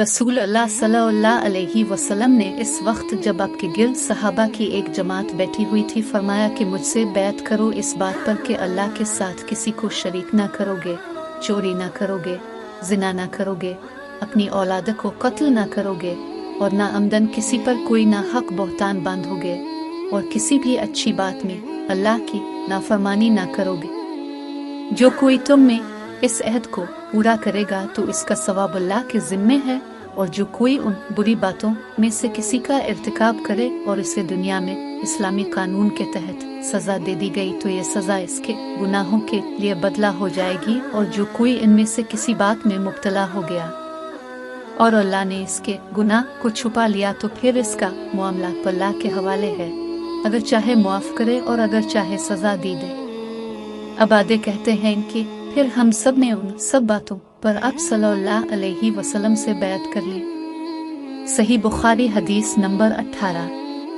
رسول اللہ صلی اللہ علیہ وسلم نے اس وقت جب آپ کے گرد صحابہ کی ایک جماعت بیٹھی ہوئی تھی فرمایا کہ مجھ سے بیعت کرو اس بات پر کہ اللہ کے ساتھ کسی کو شریک نہ کرو گے، چوری نہ کرو گے، زنا نہ کرو گے، اپنی اولاد کو قتل نہ کرو گے، اور نہ عمدن کسی پر کوئی ناحق بہتان باندھو گے، اور کسی بھی اچھی بات میں اللہ کی نافرمانی نہ کرو گے۔ جو کوئی تم میں اس عہد کو پورا کرے گا تو اس کا ثواب اللہ کے ذمے ہے، اور جو کوئی ان بری باتوں میں سے کسی کا ارتکاب کرے اور اسے دنیا میں اسلامی قانون کے تحت سزا دے دی گئی تو یہ سزا اس کے گناہوں کے لیے بدلہ ہو جائے گی، اور جو کوئی ان میں سے کسی بات میں مبتلا ہو گیا اور اللہ نے اس کے گناہ کو چھپا لیا تو پھر اس کا معاملہ اللہ کے حوالے ہے، اگر چاہے معاف کرے اور اگر چاہے سزا دی دے۔ عبادے کہتے ہیں کہ پھر ہم سب نے ان سب باتوں پر آپ صلی اللہ علیہ وسلم سے بیعت کر لی۔ صحیح بخاری حدیث نمبر 18۔